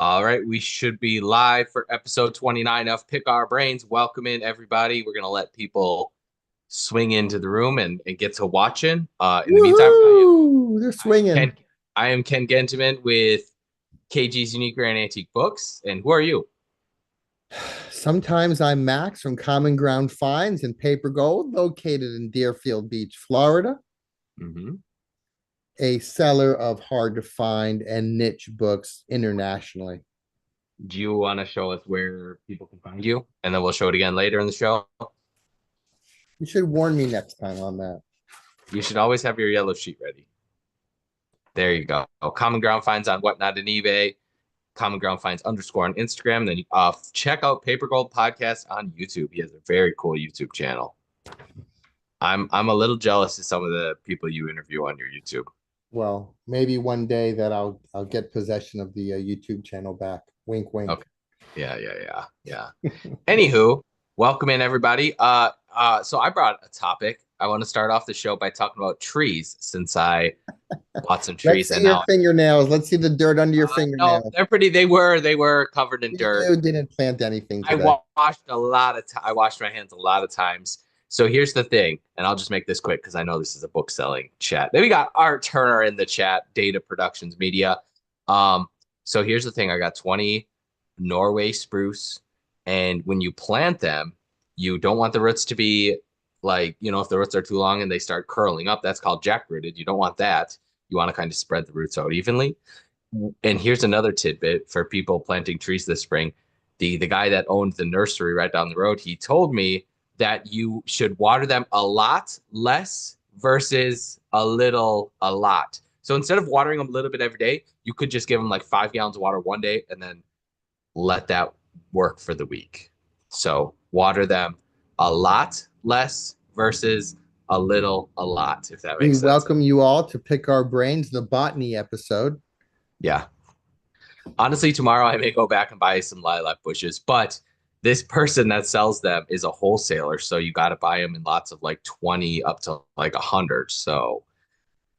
All right, we should be live for episode 29 of Pick Our Brains. Welcome in, everybody. We're going to let people swing into the room and get to watching. In the meantime, Woohoo! They're I am swinging. Ken. I am Ken Gentleman with KG's Unique Rare and Antique Books. And who are you? Sometimes I'm Max from Common Ground Finds and Paper Gold, located in Deerfield Beach, Florida, Hmm. a seller of hard to find and niche books internationally. Do you want to show us where people can find you? And then we'll show it again later in the show. You should warn me next time on that. You should always have your yellow sheet ready. There you go. Common Ground Finds on Whatnot and eBay. Common Ground Finds underscore on Instagram. Then check out Paper Gold Podcast on YouTube. He has a very cool YouTube channel. I'm a little jealous of some of the people you interview on your YouTube. Well, maybe one day that I'll get possession of the YouTube channel back. Wink, wink. Okay. Yeah. Anywho, welcome in everybody. So I brought a topic. I want to start off the show by talking about trees since I bought some Let's trees see and your now fingernails. Let's see the dirt under your no, fingernails. they're pretty. They were covered in dirt. You didn't plant anything I today. washed a lot of I washed my hands a lot of times. So here's the thing, and I'll just make this quick because I know this is a book selling chat. Then we got Art Turner in the chat, Data Productions Media. Um, so here's the thing: I got 20 Norway spruce, and when you plant them, you don't want the roots to be like, if the roots are too long and they start curling up, that's called jackrooted. You don't want that. You want to kind of spread the roots out evenly. And here's another tidbit for people planting trees this spring. The guy that owned the nursery right down the road, he told me that you should water them a lot less versus a lot. So instead of watering them a little bit every day, you could just give them like 5 gallons of water one day and then let that work for the week. So water them a lot less versus a lot, if that We makes sense. welcome you all to Pick Our Brains, the botany episode. Yeah. Honestly, tomorrow I may go back and buy some lilac bushes, but this person that sells them is a wholesaler, so you got to buy them in lots of like 20 up to like 100. So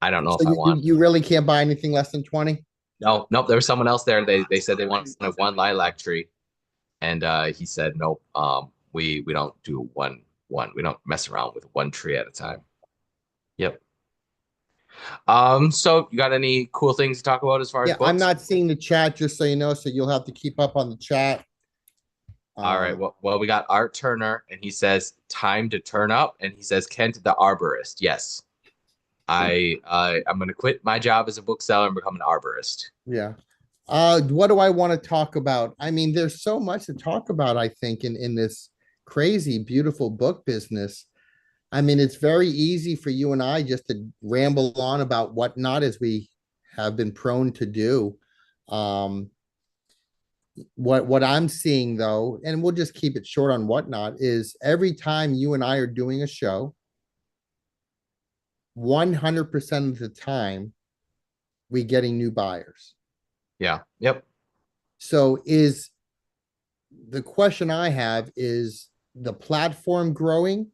I don't know So if I want. you really can't buy anything less than 20? No, nope. There was someone else there. They said they wanted one lilac tree, and he said nope. We don't do one. We don't mess around with one tree at a time. Yep. So you got any cool things to talk about as far as Yeah, I'm books? not seeing the chat, just so you know, so you'll have to keep up on the chat. All right. Um, Well, we got Art Turner, and he says time to turn up, and he says Kent the arborist. Yes, I'm going to quit my job as a bookseller and become an arborist. yeah. What do I want to talk about? I mean, there's so much to talk about, I think, in this crazy, beautiful book business. I mean, it's very easy for you and I just to ramble on about whatnot as we have been prone to do. Um, what I'm seeing though, and we'll just keep it short on whatnot, is every time you and I are doing a show, 100% of the time we getting new buyers. Yeah. Yep. So is the question I have is the platform growing,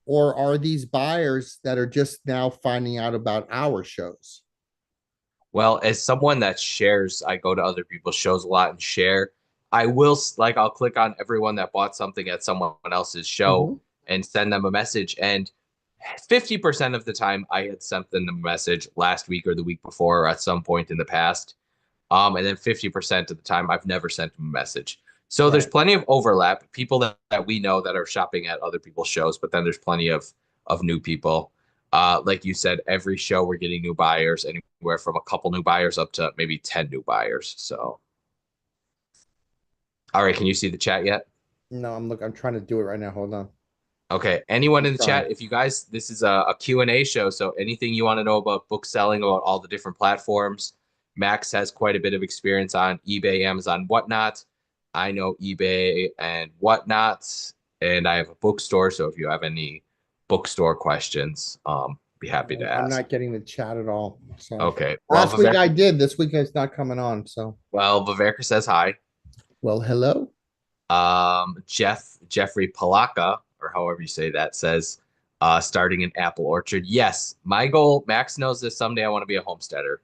or are these buyers that are just now finding out about our shows? Well, as someone that shares, I go to other people's shows a lot and share. I will like I'll click on everyone that bought something at someone else's show Mhm. and send them a message. And 50% of the time I had sent them a message last week or the week before or at some point in the past. And then 50% of the time I've never sent them a message. So there's Right. plenty of overlap, people that we know that are shopping at other people's shows, but then there's plenty of new people. Like you said, every show we're getting new buyers, anywhere from a couple new buyers up to maybe 10 new buyers. So, all right, can you see the chat yet? No, I'm trying to do it right now. Hold on. Okay, anyone I'm in the trying. chat, if you guys, this is a Q&A show, so anything you want to know about book selling, about all the different platforms, Max has quite a bit of experience on eBay, Amazon, whatnot. I know eBay and whatnot, and I have a bookstore, so if you have any bookstore questions, be happy to I'm ask. not getting the chat at all. So Okay, well, last week I did. This week it's not coming on. So Viverka says hi. well, hello. Jeffrey Palaka, or however you say that, says starting an apple orchard. Yes, my goal, Max knows this, someday I want to be a homesteader.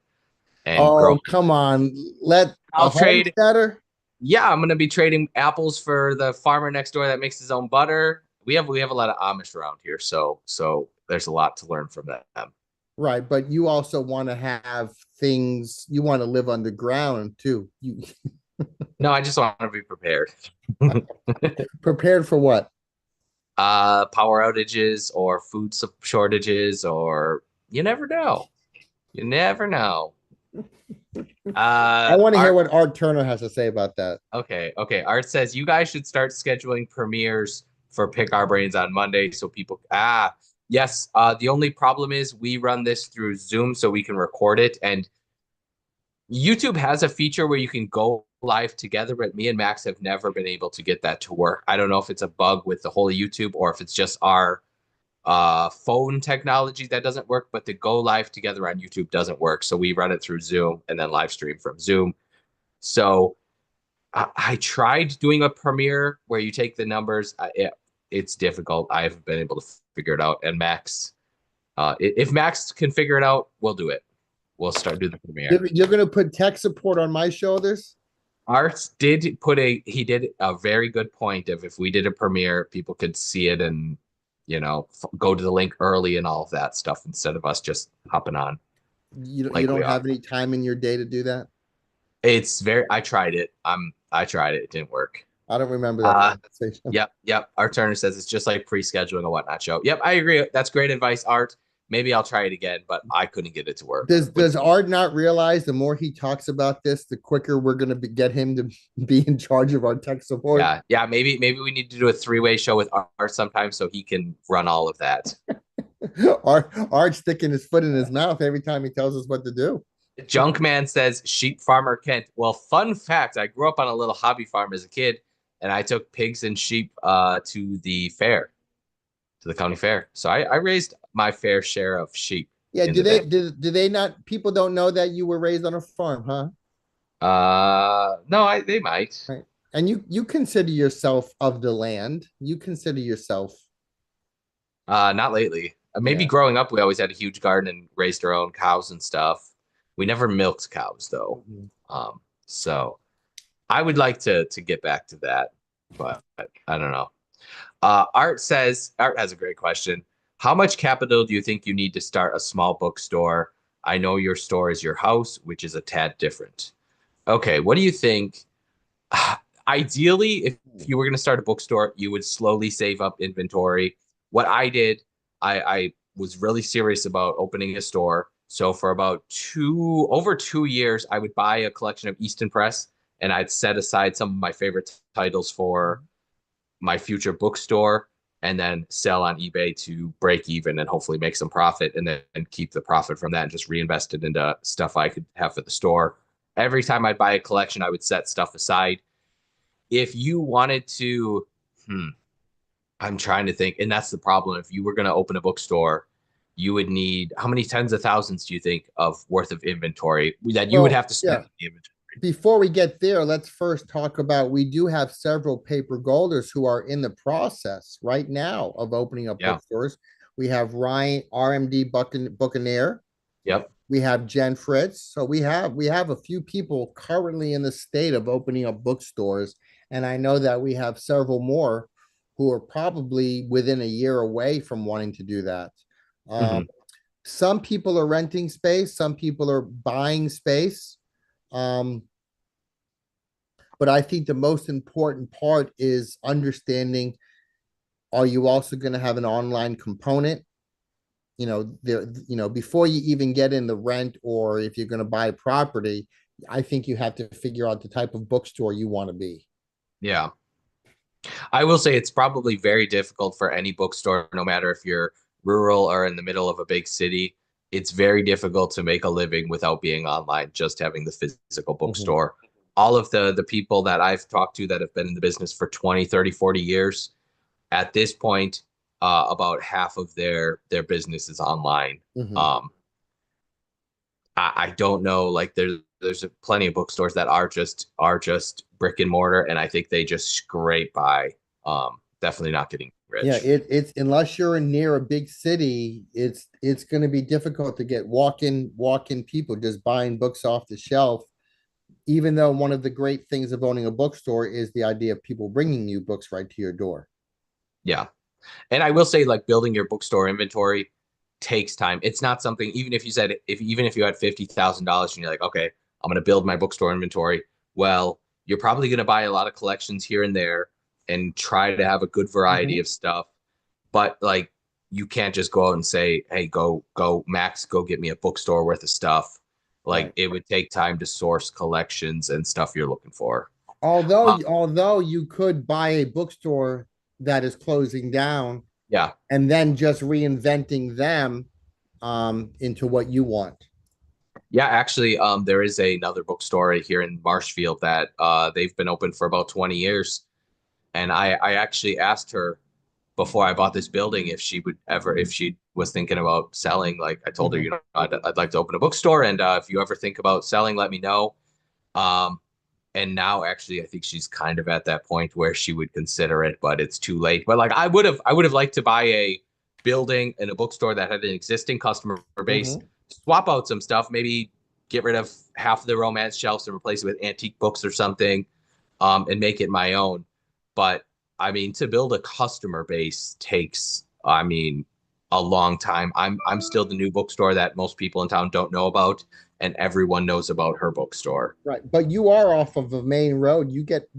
and grow. Oh, come on. Let a I'll trade. homesteader. Yeah, I'm gonna be trading apples for the farmer next door that makes his own butter. We have a lot of Amish around here, so there's a lot to learn from them. Right, but you also want to have things you want to live underground too. You No, I just want to be prepared. prepared for what? Power outages or shortages, or you never know. You never know. I want to hear Art. what Art Turner has to say about that. Okay. Art says you guys should start scheduling premieres for Pick Our Brains on Monday so people. Yes. The only problem is we run this through Zoom so we can record it, and YouTube has a feature where you can go live together, but me and Max have never been able to get that to work. I don't know if it's a bug with the whole YouTube or if it's just our phone technology that doesn't work, but to go live together on YouTube doesn't work. So we run it through Zoom and then live stream from Zoom. So I tried doing a premiere where you take the numbers. It's difficult. I haven't been able to figure it out. And Max, if Max can figure it out, we'll do it. We'll start do the premiere. You're going to put tech support on my shoulders? Arts did he did a very good point of if we did a premiere, people could see it and go to the link early and all of that stuff instead of us just hopping on You like don't we are. have any time in your day to do that? It's very. I tried it. I tried it. It didn't work. I don't remember that Uh, conversation. yep. Art Turner says it's just like pre-scheduling a whatnot show. Yep, I agree. That's great advice, Art. Maybe I'll try it again, but I couldn't get it to work. Does Art not realize the more he talks about this, the quicker we're going to get him to be in charge of our tech support? Yeah. Maybe we need to do a three-way show with Art sometime so he can run all of that. Art sticking his foot in his mouth every time he tells us what to do. Junkman says sheep farmer Kent. Well, fun fact: I grew up on a little hobby farm as a kid, and I took pigs and sheep to the fair, to the county fair. So I raised my fair share of sheep. Yeah, in do the they day. do they not people don't know that you were raised on a farm, huh? No, they might. Right. And you consider yourself of the land. You consider yourself. Not lately. Maybe Yeah. growing up, we always had a huge garden and raised our own cows and stuff. We never milked cows though. Mhm. So I would like to get back to that, but I don't know. Art has a great question. How much capital do you think you need to start a small bookstore? I know your store is your house, which is a tad different. Okay, what do you think? Ideally, if you were going to start a bookstore, you would slowly save up inventory. What I did, I was really serious about opening a store. So for about over 2 years, I would buy a collection of Easton Press and I'd set aside some of my favorite titles for my future bookstore and then sell on eBay to break even and hopefully make some profit and then keep the profit from that and just reinvest it into stuff I could have for the store. Every time I'd buy a collection, I would set stuff aside. If you wanted to, I'm trying to think, and that's the problem. If you were going to open a bookstore, you would need how many tens of thousands do you think of worth of inventory that you would Well, have to spend yeah. on the inventory? Before we get there, let's first talk about we do have several paper golders who are in the process right now of opening up Yeah. bookstores. We have Ryan RMD Buccaneer. Yep. We have Jen Fritz. So we have a few people currently in the state of opening up bookstores. And I know that we have several more who are probably within a year away from wanting to do that. Um, Mhm. some people are renting space, some people are buying space. Um, but I think the most important part is understanding, are you also going to have an online component? Before you even get in the rent or if you're going to buy property, I think you have to figure out the type of bookstore you want to be. Yeah. I will say it's probably very difficult for any bookstore, no matter if you're rural or in the middle of a big city. It's very difficult to make a living without being online, just having the physical Mhm. bookstore. All of the people that I've talked to that have been in the business for 20, 30, 40 years, at this point, about half of their business is online. Mhm. Um, I don't know, like there's plenty of bookstores that are just brick and mortar, and I think they just scrape by. definitely not getting Yeah, rich. it's unless you're near a big city, it's going to be difficult to get walk-in people just buying books off the shelf. Even though one of the great things of owning a bookstore is the idea of people bringing you books right to your door. Yeah. And I will say, like, building your bookstore inventory takes time. It's not something, even if you said, if even if you had $50,000 and you're like, okay, I'm going to build my bookstore inventory. Well, you're probably going to buy a lot of collections here and there and try to have a good variety Mhm. of stuff. But like, you can't just go out and say, hey, go, Max, go get me a bookstore worth of stuff. Like, Right. it would take time to source collections and stuff you're looking for. Although Uh, although you could buy a bookstore that is closing down yeah. and then just reinventing them into what you want. Yeah, actually, there is another bookstore here in Marshfield that they've been open for about 20 years. And I actually asked her before I bought this building if she would ever, if she was thinking about selling. Like, I told her, Mhm. I'd like to open a bookstore, and if you ever think about selling, let me know. Um, and now actually, I think she's kind of at that point where she would consider it, but it's too late. But like, I would have liked to buy a building and a bookstore that had an existing customer base, Mhm. swap out some stuff, maybe get rid of half of the romance shelves and replace it with antique books or something, and make it my own. But I mean, to build a customer base takes, I mean, a long time. I'm still the new bookstore that most people in town don't know about, and everyone knows about her bookstore. Right. But you are off of the main road.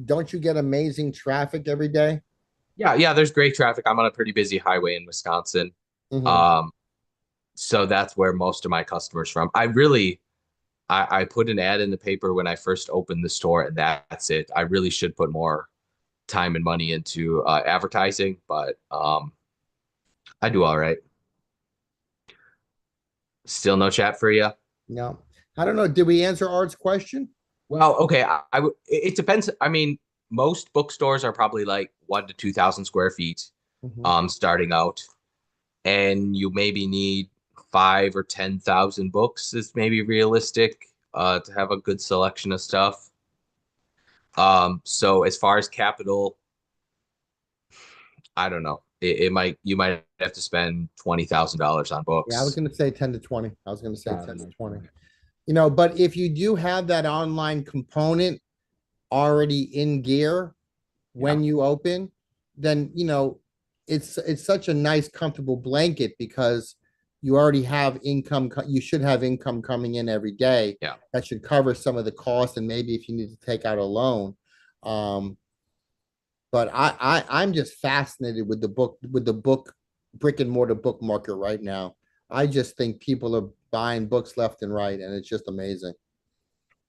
Don't you get amazing traffic every day? Yeah, yeah, there's great traffic. I'm on a pretty busy highway in Wisconsin. Mhm. Um, so that's where most of my customers from. I really I put an ad in the paper when I first opened the store, and that's it. I really should put more time and money into advertising, but I do all right. Still no chat for you. No. I don't know. Did we answer Art's question? Well, okay, it depends. I mean, most bookstores are probably like 1 to 2,000 square feet, Mhm. starting out, and you maybe need 5 or 10,000 books is maybe realistic, to have a good selection of stuff. So as far as capital, I don't know. It might you might have to spend $20,000 on Yeah, I was books. going to say 10 to 20. I was going to say 10 to 20. You know, but if you do have that online component already in gear Yeah, when you open, then it's such a nice comfortable blanket because you already have income you should have income coming in every day yeah. that should cover some of the costs and maybe if you need to take out a loan. Um, but I'm just fascinated with the book brick and mortar book market right now. I just think people are buying books left and right, and it's just amazing.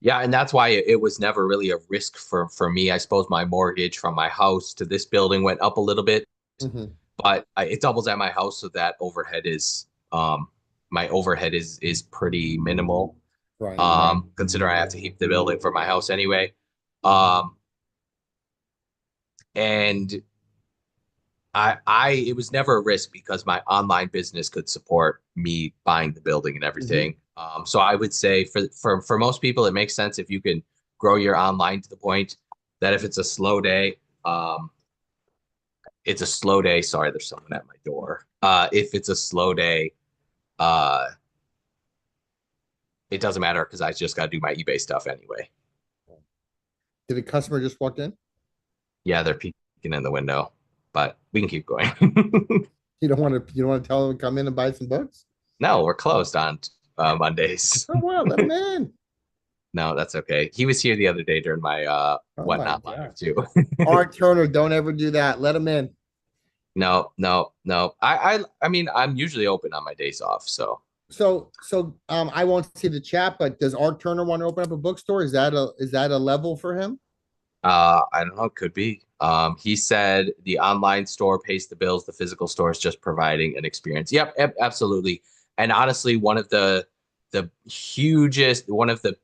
Yeah, and that's why it was never really a risk for me. I suppose my mortgage from my house to this building went up a little bit, Mhm. but it doubles at my house, so that overhead is my overhead is pretty minimal. Right. Considering I have to heat the building for my house anyway. Um, and I it was never a risk because my online business could support me buying the building and Mhm. everything. So I would say for most people, it makes sense if you can grow your online to the point that if it's a slow day, it's a slow day. Sorry, there's someone at my door. If it's a slow day, uh, it doesn't matter because I just got to do my eBay stuff anyway. Did a customer just walk in? Yeah, they're peeking in the window, but we can keep going. You don't want to tell them to come in and buy some books? No, we're closed on Mondays. Oh wow, let them in. No, that's okay. He was here the other day during my Oh my whatnot live God. too. Art Turner, don't ever do that. Let them in. No, no, no. I mean, I'm usually open on my days off, so So I won't see the chat, but does Art Turner want to open up a bookstore? Is that a level for him? I don't know, it could be. He said the online store pays the bills, the physical store is just providing an experience. Yep, absolutely. And honestly, one of the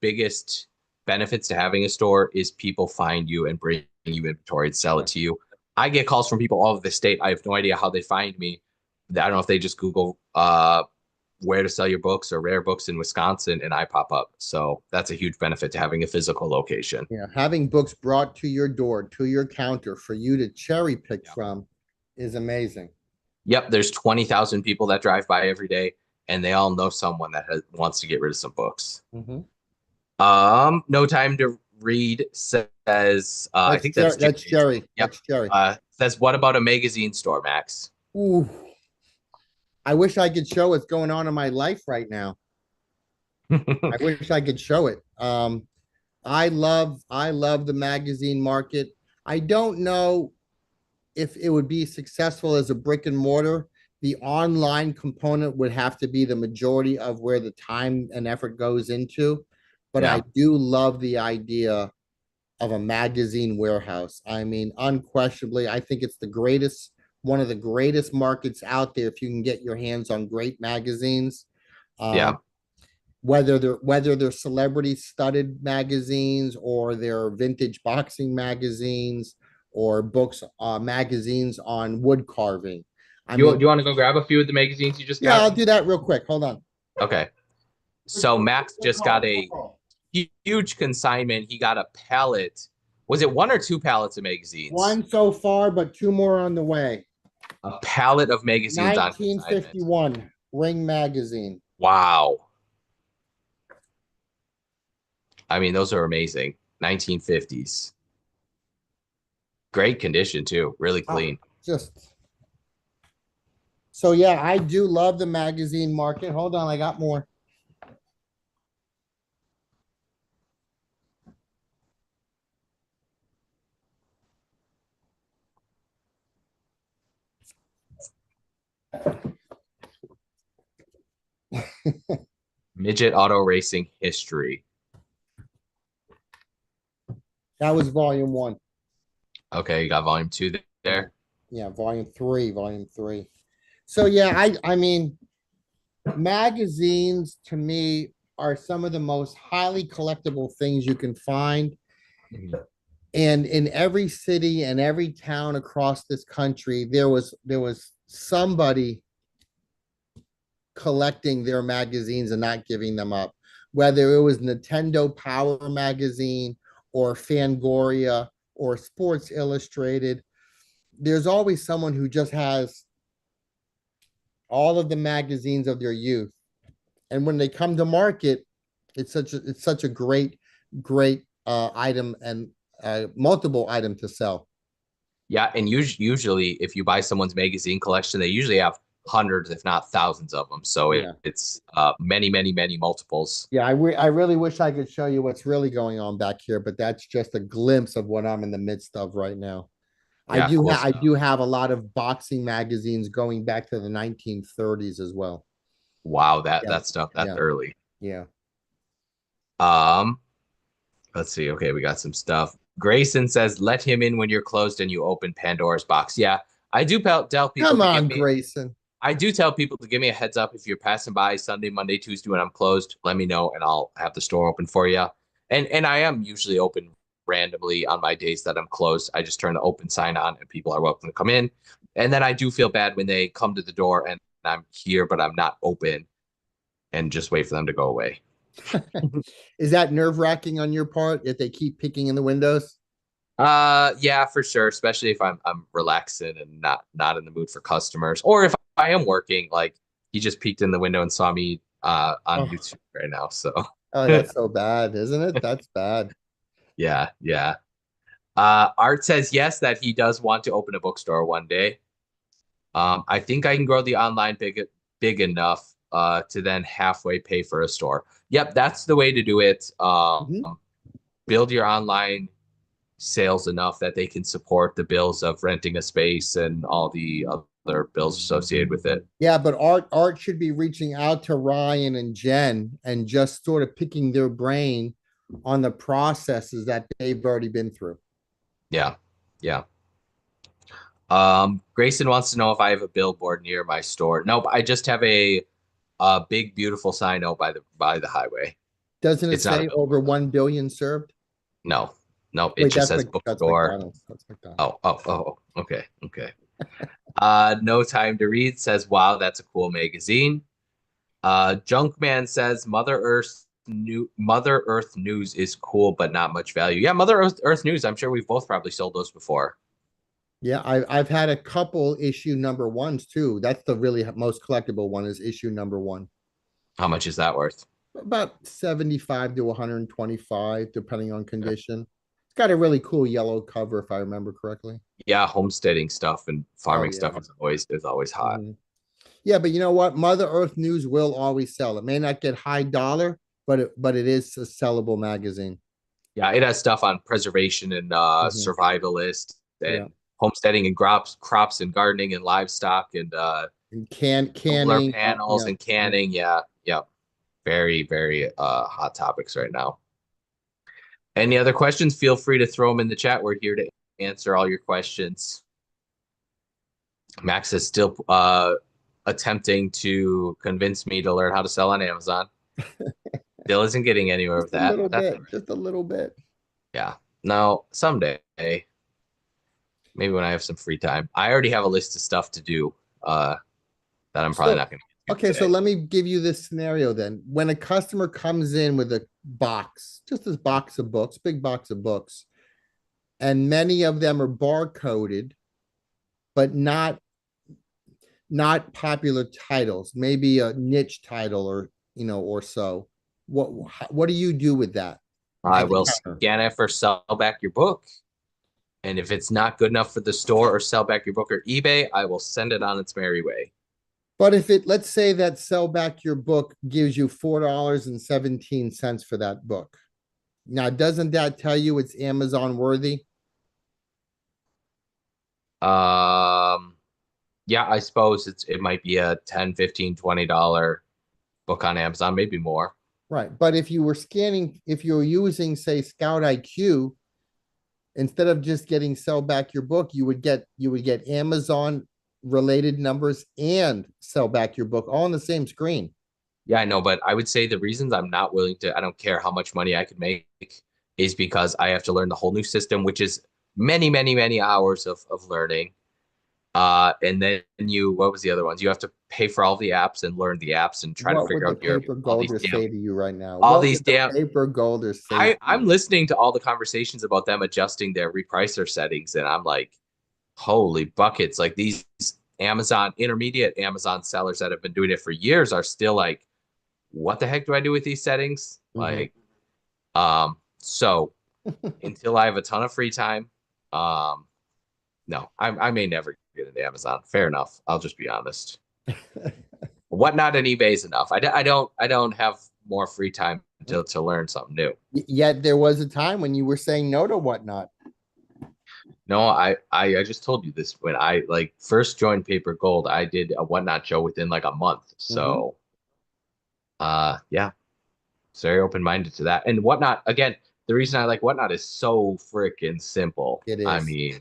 biggest benefits to having a store is people find you and bring you inventory and sell it Right. to you. I get calls from people all over the state. I have no idea how they find me. I don't know if they just Google where to sell your books or rare books in Wisconsin, and I pop up. So that's a huge benefit to having a physical location. Yeah, having books brought to your door, to your counter for you to cherry pick Yeah. from. is amazing. Yep, there's 20,000 people that drive by every day, and they all know someone that wants to get rid of some books. Mhm. No Time to Read says, I think that's That's Jerry. Jerry. Yep. That's Jerry. Says, what about a magazine store, Max? Ooh, I wish I could show what's going on in my life right now. I wish I could show it. I love the magazine market. I don't know if it would be successful as a brick and mortar. The online component would have to be the majority of where the time and effort goes into. But I Yeah. do love the idea of a magazine warehouse. I mean, unquestionably, I think it's the greatest, one of the greatest markets out there if you can get your hands on great magazines. Yeah. Um, whether they're celebrity studded magazines or they're vintage boxing magazines or books magazines on wood carving. I You mean, do you want to go grab a few of the magazines you just yeah, got? I'll do that real quick. Hold on. Okay. So Max just got a huge consignment. He got a pallet. Was it one or two pallets of magazines? One so far, but two more on the way. A pallet of magazines on consignment. 1951 Ring magazine. Wow. I mean, those are amazing. 1950s. Great condition too. Really clean. Just so yeah, I do love the magazine market. Hold on, I got more. Midget auto racing history. That was volume one. Okay, you got volume two there. Yeah, volume three. So yeah, I mean, magazines to me are some of the most highly collectible things you can find. Mhm. And in every city and every town across this country, there was somebody collecting their magazines and not giving them up. Whether it was Nintendo Power Magazine or Fangoria or Sports Illustrated, there's always someone who just has all of the magazines of their youth. And when they come to market, it's such a great item and multiple item to sell. Yeah, and usually if you buy someone's magazine collection, they usually have hundreds, if not thousands of them. So Yeah. it's many multiples. Yeah, I really wish I could show you what's really going on back here, but that's just a glimpse of what I'm in the midst of right now. Yeah, cool I stuff. do have a lot of boxing magazines going back to the 1930s as well. Wow, Yeah, that stuff that's yeah, early. yeah. Um, let's see. Okay, we got some stuff. Grayson says, "Let him in when you're closed and you open Pandora's box." Yeah, I do tell people Come to give on, me. Grayson. I do tell people to give me a heads up if you're passing by Sunday, Monday, Tuesday when I'm closed. Let me know, and I'll have the store open for you. And I am usually open randomly on my days that I'm closed. I just turn the open sign on, and people are welcome to come in. And then I do feel bad when they come to the door and I'm here, but I'm not open, and just wait for them to go away. Is that nerve-wracking on your part if they keep picking in the windows? Yeah, for sure. Especially if I'm relaxing and not in the mood for customers, or if I am working. Like he just peeked in the window and saw me on Oh, YouTube right now. So oh, that's so bad, isn't it? That's bad. yeah, yeah. Art says yes that he does want to open a bookstore one day. I think I can grow the online big enough to then halfway pay for a store. Yep, that's the way to do it. Mhm. Build your online sales enough that they can support the bills of renting a space and all the other bills associated with it. Yeah, but Art should be reaching out to Ryan and Jen and just sort of picking their brain on the processes that they've already been through. Yeah, yeah. Grayson wants to know if I have a billboard near my store. Nope, I just have a big beautiful sign out by the highway. Doesn't it It's not a say over billboard. 1 billion served? No, no, it Wait, just says That's bookstore. McDonald's. That's McDonald's. Oh, okay, okay. No Time to Read says, wow, that's a cool magazine. Junkman says Mother Earth News is cool, but not much value. Yeah, Mother Earth News. I'm sure we've both probably sold those before. Yeah, I've had a couple issue number ones too. That's the really most collectible one is issue number one. How much is that worth? About 75 to 125, depending on condition. It's got a really cool yellow cover, if I remember correctly. Yeah, homesteading stuff and Oh farming stuff yeah. is always hot. Mhm. Yeah, but you know what? Mother Earth News will always sell. It may not get high dollar, but it is a sellable magazine. Yeah, it has stuff on preservation and Mhm. survivalist Yeah. and homesteading and crops and gardening and livestock and And solar canning. panels Yeah. and Yeah. canning. Yeah, yeah. Very, very hot topics right now. Any other questions? Feel free to throw them in the chat. We're here to answer all your questions. Max is still attempting to convince me to learn how to sell on Amazon. Still isn't getting anywhere with Just a that, little but that's all bit. right. Just a little bit. Yeah. No, someday, maybe when I have some free time. I already have a list of stuff to do that I'm probably So, not going to get okay, to so today. let me give you this scenario then. When a customer comes in with a box, just this box of books, big box of books, and many of them are barcoded, but not popular titles, maybe a niche title or or so. What do you do with that I at the will counter? scan it for sell back your book. And if it's not good enough for the store or sell back your book or eBay, I will send it on its merry way. But if it, let's say that sell back your book gives you $4.17 for that book. Now, doesn't that tell you it's Amazon worthy? Um, yeah, I suppose it might be a 10, 15, $20 book on Amazon, maybe more. Right. But if you were scanning, if you're using, say, Scout IQ, instead of just getting sell back your book, you would get Amazon related numbers and sell back your book all on the same screen. Yeah, I know, but I would say the reasons I'm not willing to, I don't care how much money I could make, is because I have to learn the whole new system, which is many, many, many hours of learning. And then what was the other ones? You have to pay for all the apps and learn the apps and try to What would figure the out your paper all these golders damn say to you right now? all What these would the damn paper golders say to I'm you? listening to all the conversations about them adjusting their repricer settings, and I'm like, holy buckets. Like these intermediate Amazon sellers that have been doing it for years are still like, what the heck do I do with these settings? Mhm. So until I have a ton of free time, um, no, I may never get into Amazon. Fair enough. I'll just be honest. Whatnot and eBay is enough. I don't have more free time to learn something new. Yet there was a time when you were saying no to whatnot. No, I just told you this when I like first joined Paper Gold, I did a Whatnot show within like a month. Mhm. So yeah, it's very open-minded to that. And Whatnot, again, the reason I like Whatnot is so freaking simple. It I is. mean,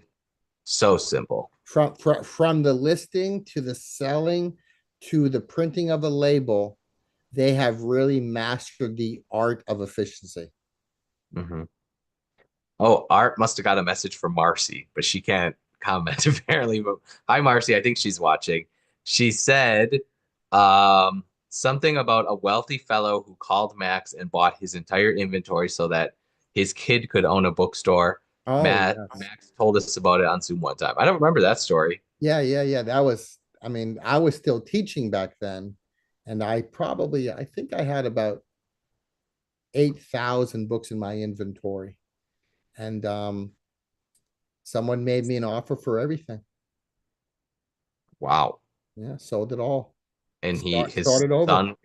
so simple. From the listing to the selling to the printing of a label, they have really mastered the art of efficiency. Hmm. Oh, Art must have got a message from Marcy, but she can't comment apparently. But hi, Marcy. I think she's watching. She said something about a wealthy fellow who called Max and bought his entire inventory so that his kid could own a bookstore. Oh yes. Max told us about it on Zoom one time. I don't remember that story. Yeah, yeah, yeah. I mean, I was still teaching back then, and I think I had about 8,000 books in my inventory. And someone made me an offer for everything. Wow. Yeah, sold it all. And Started over.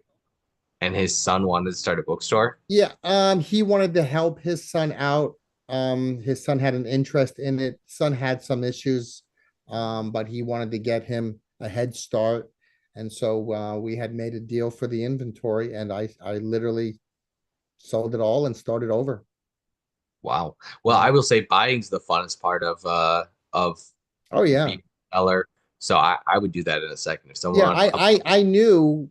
his son wanted to start a bookstore. Yeah, he wanted to help his son out. His son had an interest in it. Son had some issues, but he wanted to get him a head start. And so we had made a deal for the inventory, and I literally sold it all and started over. Wow. Well, Yeah. I will say buying's the funnest part of Oh yeah. being a seller. So I would do that in a second. If Yeah, someone I knew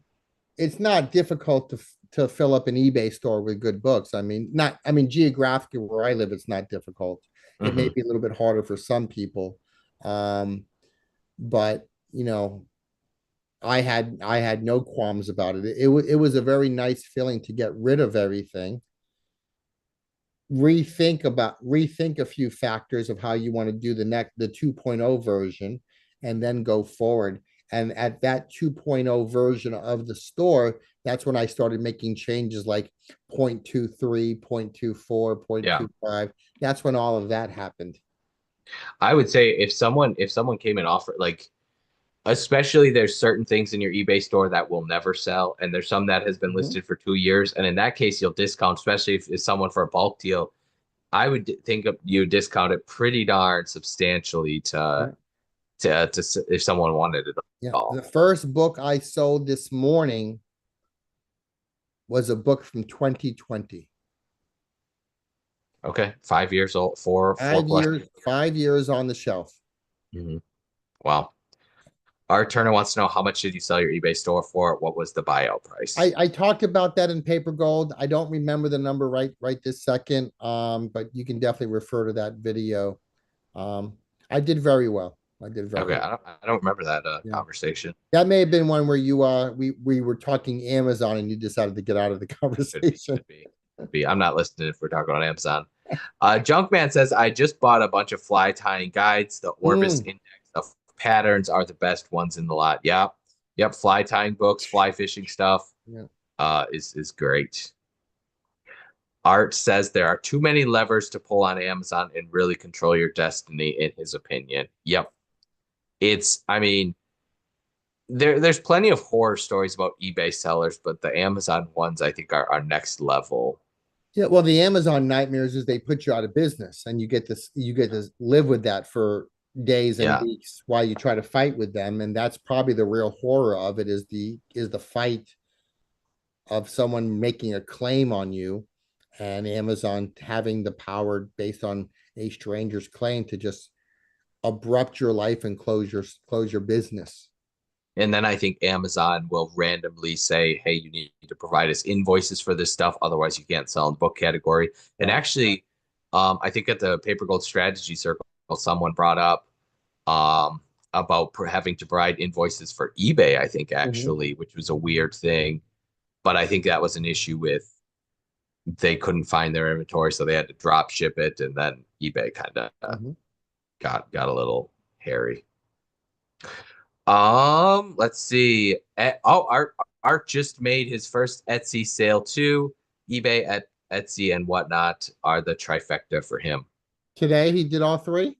it's not difficult to fill up an eBay store with good books. I mean geographically where I live, it's not difficult. It may Mhm. be a little bit harder for some people. But I had no qualms about it. It was a very nice feeling to get rid of everything rethink a few factors of how you want to do the 2.0 version, and then go forward. And at that 2.0 version of the store, that's when I started making changes like 0.23, 0.24, Yeah. 0.25. That's when all of that happened. I would say if someone came and offered like, especially there's certain things in your eBay store that will never sell, and there's some that has been Mhm. listed for 2 years, and in that case you'll discount, especially if it's someone for a bulk deal. I would think of you discount it pretty darn substantially to Yeah. if someone wanted it Yeah. all. The first book I sold this morning was a book from 2020. Okay, 5 years old, four Five plus. years, 5 years on the shelf. Mhm. Wow. Art Turner wants to know how much did you sell your eBay store for? What was the buyout price? I talked about that in Paper Gold. I don't remember the number right this second. But you can definitely refer to that video. I did very well. I did very Okay, well. I don't remember that Yeah. conversation. That may have been one where we were talking Amazon and you decided to get out of the Could be, conversation. could be, could be. I'm not listening if we're talking on Amazon. Junkman says, I just bought a bunch of fly tying guides. The Orbis Mm, Index of patterns are the best ones in the lot. Yep. Yep. Fly tying books, fly fishing stuff yeah. is great. Art says there are too many levers to pull on Amazon and really control your destiny, in his opinion. Yep. I mean, there's plenty of horror stories about eBay sellers, but the Amazon ones I think are next level. Yeah, well, the Amazon nightmares is they put you out of business and you get to live with that for days and Yeah. weeks while you try to fight with them. And that's probably the real horror of it is the fight of someone making a claim on you and Amazon having the power based on a stranger's claim to just abrupt your life and close your business. And then I think Amazon will randomly say, hey, you need to provide us invoices for this stuff. Otherwise, you can't sell in the book category. And Right. actually, I think at the Paper Gold Strategy Circle, someone brought up um, about having to provide invoices for eBay, I think, Mhm. actually, which was a weird thing. But I think that was an issue with they couldn't find their inventory, so they had to drop ship it. And then eBay kind of Mhm. got a little hairy. Let's see. Art just made his first Etsy sale too. eBay, at Etsy, and whatnot are the trifecta for him. Today he did all three.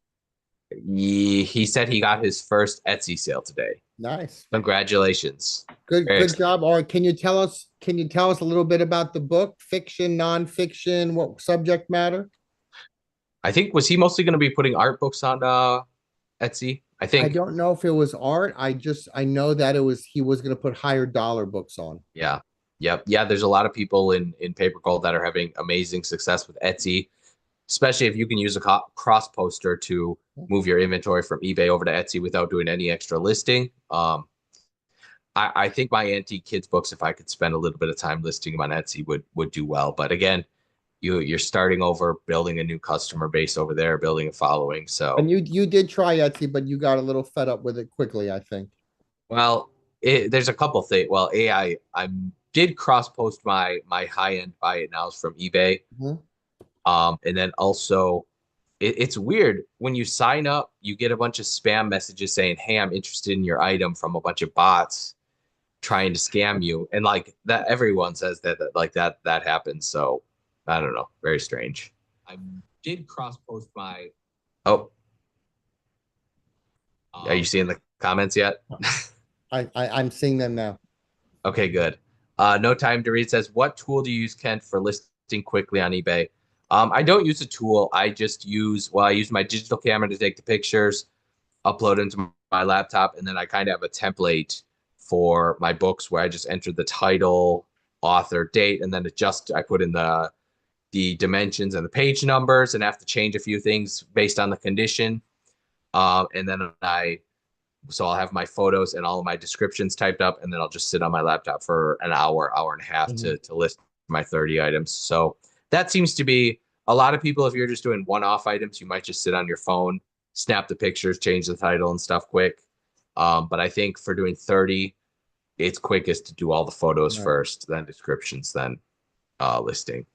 He said he got his first Etsy sale today. Nice. Congratulations. Very Good exciting. job. All right. Can you tell us a little bit about the book? Fiction, nonfiction, what subject matter? I think was he mostly going to be putting art books on Etsy? I I think. don't know if it was art. I know that he was going to put higher dollar books on. Yeah. Yep. Yeah, there's a lot of people in Paper Gold that are having amazing success with Etsy, especially if you can use a cross poster to move your inventory from eBay over to Etsy without doing any extra listing. I think my antique kids books, if I could spend a little bit of time listing them on Etsy, would do well. But again, you're starting over, building a new customer base over there, building a following. So, And you did try Etsy, but you got a little fed up with it quickly, I think. well, there's a couple things. Well, I did cross post my high end buy it nows from eBay. Mhm. And then also it's weird when you sign up, you get a bunch of spam messages saying, "Hey, I'm interested in your item," from a bunch of bots trying to scam you, and like that, everyone says like that happens. So I don't know, very strange. I did cross post my. Oh, are you seeing the comments yet? I'm seeing them now. Okay, good. No Time to Read says, what tool do you use, Kent, for listing quickly on eBay? I don't use a tool. I use my digital camera to take the pictures, upload into my laptop, and then I kind of have a template for my books where I just enter the title, author, date, and then I put in the dimensions and the page numbers, and have to change a few things based on the condition. And then I'll have my photos and all of my descriptions typed up, and then I'll just sit on my laptop for an hour and a half Mhm. to list my 30 items. So that seems to be a lot of people. If you're just doing one-off items, you might just sit on your phone, snap the pictures, change the title and stuff quick. But I think for doing 30, it's quickest to do all the photos Right. first, then descriptions, then listing.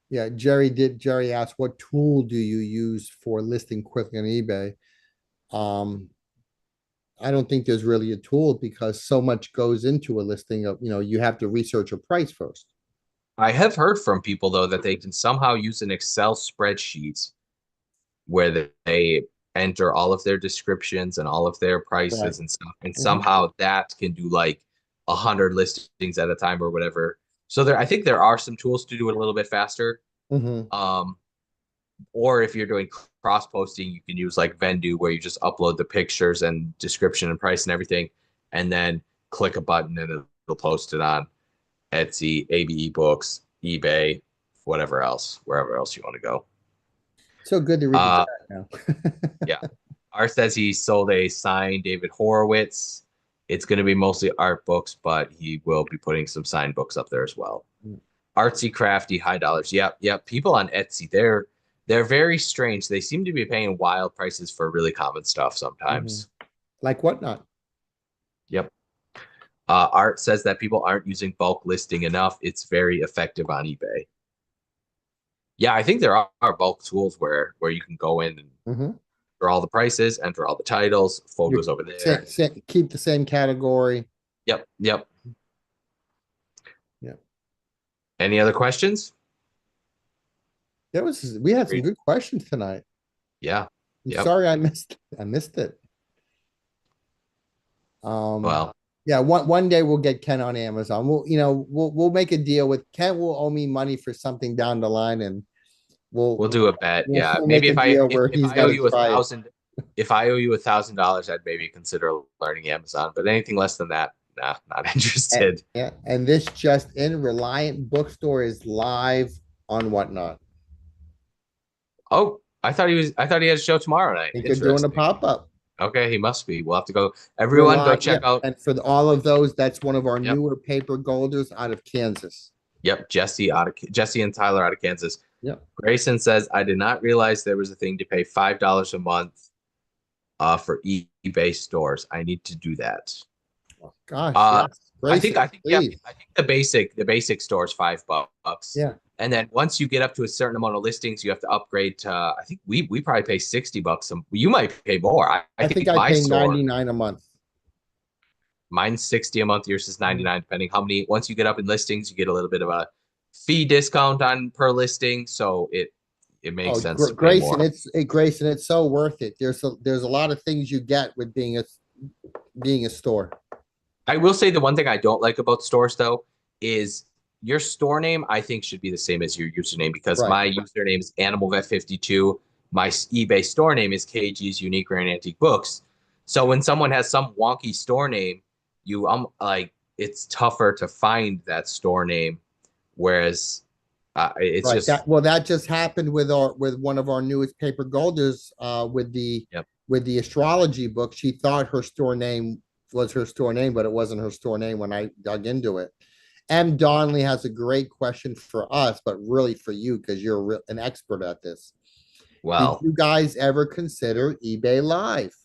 Yeah, Jerry asked, what tool do you use for listing quickly on eBay? Um, I don't think there's really a tool because so much goes into a listing of, you have to research a price first. I have heard from people though that they can somehow use an Excel spreadsheet where they enter all of their descriptions and all of their Right. prices and stuff, and Mhm. somehow that can do like 100 listings at a time or whatever. So I think there are some tools to do it a little bit faster. Mhm. Um, or if you're doing cross posting, you can use like Vendu where you just upload the pictures and description and price and everything, and then click a button and it'll post it on Etsy, ABE Books, eBay, whatever else, wherever else you want to go. So good to read the Uh, chat now. yeah. Art says he sold a signed David Horowitz. It's going to be mostly art books, but he will be putting some signed books up there as well. Artsy, crafty, high dollars. Yep, yep. People on Etsy, they're very strange. They seem to be paying wild prices for really common stuff Mhm. sometimes. Like whatnot. Yep. Art says that people aren't using bulk listing enough. It's very effective on eBay. Yeah, I think there are bulk tools where you can go in and Mhm. enter all the prices, enter all the titles, You photos over there. keep the same category. Yep, yep. Yeah. Any other questions? We had some Great. good questions tonight. Yeah. I'm Yep. sorry I missed it. Um, Well, yeah, one day we'll get Ken on Amazon. We'll make a deal with Ken will owe me money for something down the line, and we'll we'll do a bet. we'll, Yeah. we'll make Maybe a if I deal if, where if he's I got owe to you a try it. thousand if I owe you $1,000, I'd maybe consider learning Amazon. But anything less than that, nah, not interested. Yeah, and this just in, Reliant Bookstore is live on Whatnot. Oh, I thought he had a show tomorrow I night. think they're doing a Interesting. pop up. Okay, he must be. We'll have to go. Everyone go Reliant, check yep. out. And for all of those, that's one of our Yep. newer paper golders out of Kansas. Yep. Jesse and Tyler out of Kansas. Yep. Grayson says, I did not realize there was a thing to pay $5 a month for eBay stores. I need to do that. Oh, gosh, Uh, yes. Grayson, yeah, please. I think the basic store is $5, Yeah. and then once you get up to a certain amount of listings, you have to upgrade to. I think we probably pay $60. You might pay more. I I think think I my pay store 99 a month. mine's 60 a month. Yours is Mhm. 99, depending how many. Once you get up in listings, you get a little bit of a fee discount on per listing, so it makes Oh, sense to pay Grayson, more. Grayson, it's so worth it. There's a lot of things you get with being a store. I will say the one thing I don't like about stores though is your store name, I think, should be the same as your username because Right. my username is AnimalVet52. My eBay store name is KG's Unique Rare and Antique Books. So when someone has some wonky store name, you like it's tougher to find that store name. Whereas it's Right. just That just happened with one of our newest paper golders, yep. with the astrology book. She thought her store name was her store name, but it wasn't her store name when I dug into it. M. Donnelly has a great question for us, but really for you because you're an expert at this. Did Well, you guys ever consider eBay Live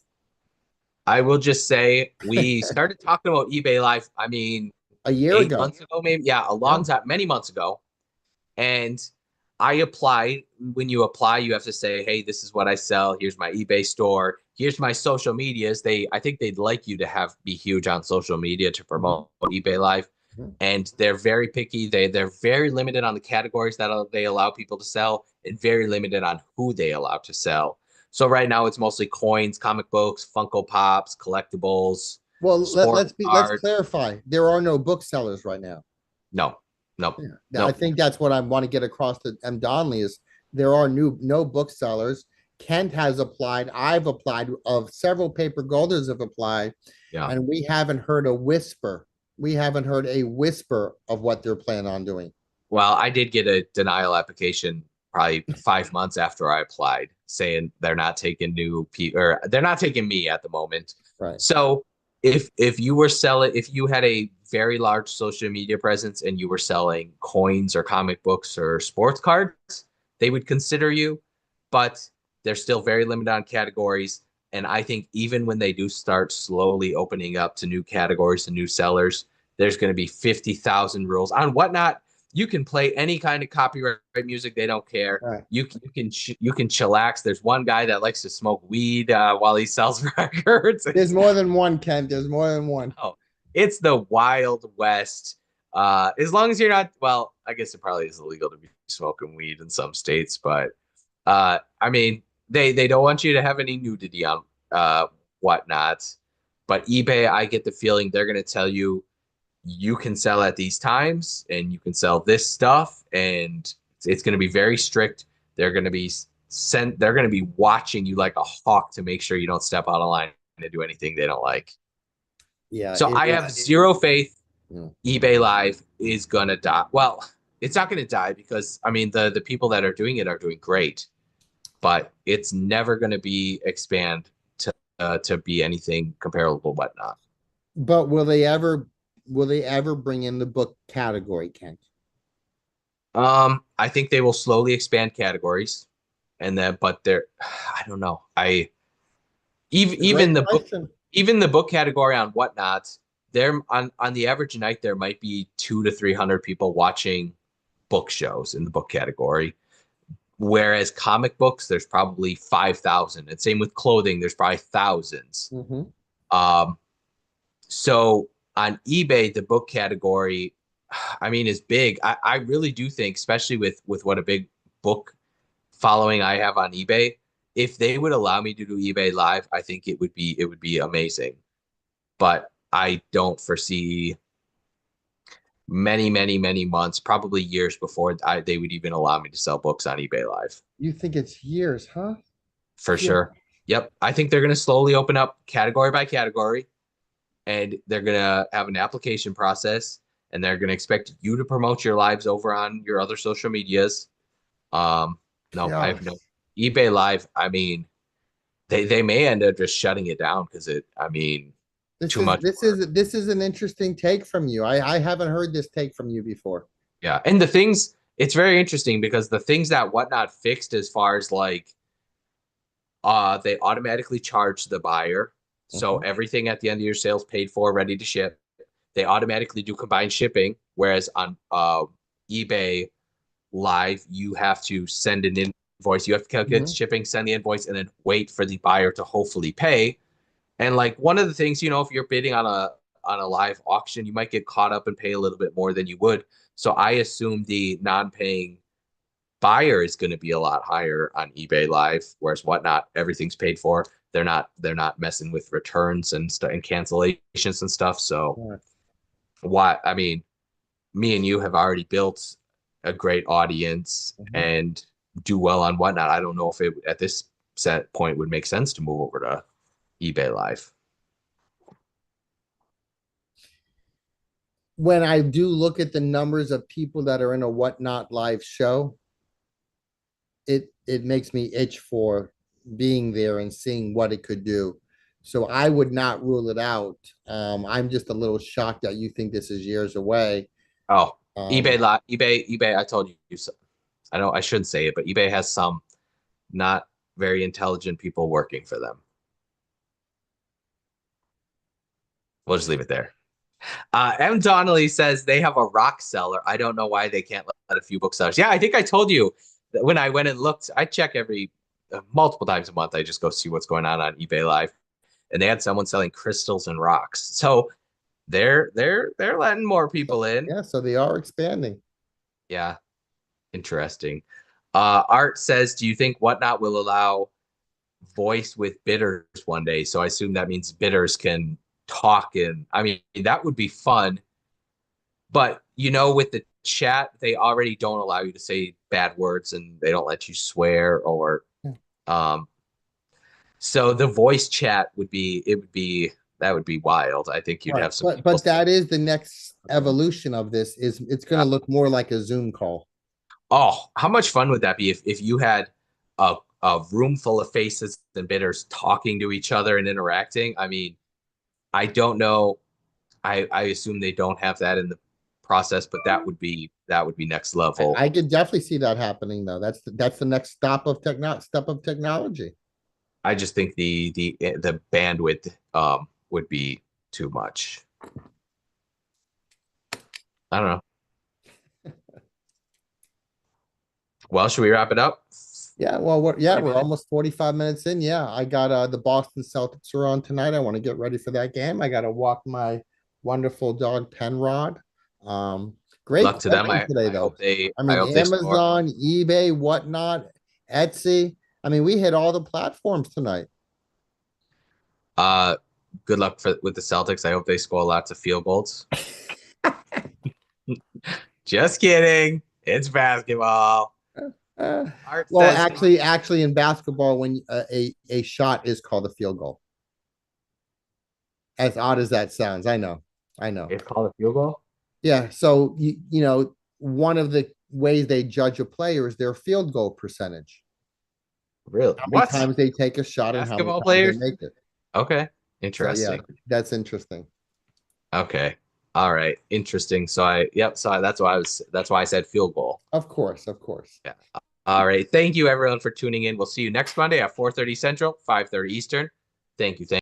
I will just say we started talking about eBay Live. I mean, a year 8 months ago? ago, maybe. Yeah, a Yeah. long time, many months ago. And I applied. When you apply, you have to say, "Hey, this is what I sell. Here's my eBay store. Here's my social medias." I think they'd like you to be huge on social media to Mhm. promote eBay Live, Mhm. and they're very picky. They're very limited on the categories that they allow people to sell, and very limited on who they allow to sell. So right now, it's mostly coins, comic books, Funko Pops, collectibles, Well, sport let's cards. clarify. There are no booksellers right now. No, no, Yeah, I no. think that's what I want to get across to M. Donnelly is there are no booksellers. Kent has applied. I've applied. Of several paper golders have applied, Yeah. and we haven't heard a whisper. We haven't heard a whisper of what they're planning on doing. Well, I did get a denial application probably 5 months after I applied, saying they're not taking or they're not taking me at the moment. Right. So if you were selling, if you had a very large social media presence and you were selling coins or comic books or sports cards, they would consider you, but they're still very limited on categories. And I think even when they do start slowly opening up to new categories and new sellers, there's going to be 50,000 rules on Whatnot. you can play any kind of copyright music. They don't care. Right. You can chillax. There's one guy that likes to smoke weed while he sells records. There's more than one, Kent. There's more than one. Oh, it's the Wild West. As long as you're not, well, I guess it probably is illegal to be smoking weed in some states, but I mean, they don't want you to have any nudity on whatnot. But eBay, I get the feeling they're gonna tell you you can sell at these times and you can sell this stuff, and it's gonna be very strict. They're gonna be they're gonna be watching you like a hawk to make sure you don't step out of line and do anything they don't like. Yeah. So I have zero faith Yeah. eBay Live is gonna die. Well, it's not gonna die because I mean the people that are doing it are doing great, but it's never gonna be expand to be anything comparable to whatnot. But will they ever bring in the book category, Kent? I think they will slowly expand categories, and then but they're I don't know. I even Great the book question. even the book category on whatnot, there on the average night there might be 200 to 300 people watching book shows in the book category. Whereas comic books, there's probably 5,000. And same with clothing, there's probably thousands. Mhm. Um, so on eBay, the book category, I mean, is big. I really do think, especially with what a big book following I have on eBay, if they would allow me to do eBay Live, I think it would be amazing. But I don't foresee many months, probably years before they would even allow me to sell books on eBay Live. You think it's years, huh? For Yeah. sure. Yep. I think they're going to slowly open up category by category, and they're going to have an application process, and they're going to expect you to promote your lives over on your other social medias. No, I Yeah. have no eBay Live. I mean, they may end up just shutting it down because I mean, too much work. This is an interesting take from you. I haven't heard this take from you before. Yeah. And the things, it's very interesting because the things that Whatnot fixed as far as like, they automatically charge the buyer. So Mhm. everything at the end of your sales paid for, ready to ship. They automatically do combined shipping, whereas on eBay Live, you have to send an invoice. You have to calculate Mhm. shipping, send the invoice, and then wait for the buyer to hopefully pay. And like one of the things, you know, if you're bidding on a live auction, you might get caught up and pay a little bit more than you would. So I assume the non-paying buyer is going to be a lot higher on eBay Live, whereas Whatnot, everything's paid for. They're not messing with returns and and cancellations and stuff. So Yeah. what I mean, me and you have already built a great audience Mhm. and do well on Whatnot. I don't know if it at this set point would make sense to move over to eBay Live. When I do look at the numbers of people that are in a Whatnot live show, it makes me itch for being there and seeing what it could do. So I would not rule it out. I'm just a little shocked that you think this is years away. Oh, Um, eBay. I told you. I know I shouldn't say it, but eBay has some not very intelligent people working for them. We'll just leave it there. M. Donnelly says they have a rock seller. I don't know why they can't let a few booksellers. Yeah, I think I told you that when I went and looked. I check every multiple times a month. I just go see what's going on eBay Live, and they had someone selling crystals and rocks. So they're letting more people in. yeah, so they are expanding. Yeah, interesting. Art says, do you think Whatnot will allow voice with bidders one day? So I assume that means bidders can talk, and I mean that would be fun. But you know, with the chat, they already don't allow you to say bad words, and they don't let you swear or um. So the voice chat would be it would be that would be wild. I think you'd Right. have some But people. that is the next evolution of this is it's going Yeah. to look more like a Zoom call. Oh, how much fun would that be if you had a room full of faces and bidders talking to each other and interacting? I mean, I don't know. I assume they don't have that in the process, but that would be next level. I could definitely see that happening though. That's the next step of technology. I just think the bandwidth would be too much. I don't know. Well, should we wrap it up? Yeah, well, we're 20 minutes? almost 45 minutes in. Yeah, I got the Boston Celtics are on tonight. I want to get ready for that game. I got to walk my wonderful dog Penrod. Um, Great Luck to them. selling today, I though. hope they I I mean, hope they score. Amazon, eBay, whatnot, Etsy. I mean, we hit all the platforms tonight. Uh, good luck with the Celtics. I hope they score lots of field goals. Just kidding. It's basketball. Uh, Art well, says actually, in basketball, when a shot is called a field goal. As odd as that sounds, I know. it's called a field goal. Yeah, so you know, one of the ways they judge a player is their field goal percentage. Really? How many What? times they take a shot and how many Basketball times they players? make it. Okay. So yeah, Interesting. that's interesting. Okay. All right. Interesting. So that's why I said field goal. Of course, of course. Yeah. All right. Thank you everyone for tuning in. We'll see you next Monday at 4:30 Central, 5:30 Eastern. Thank you.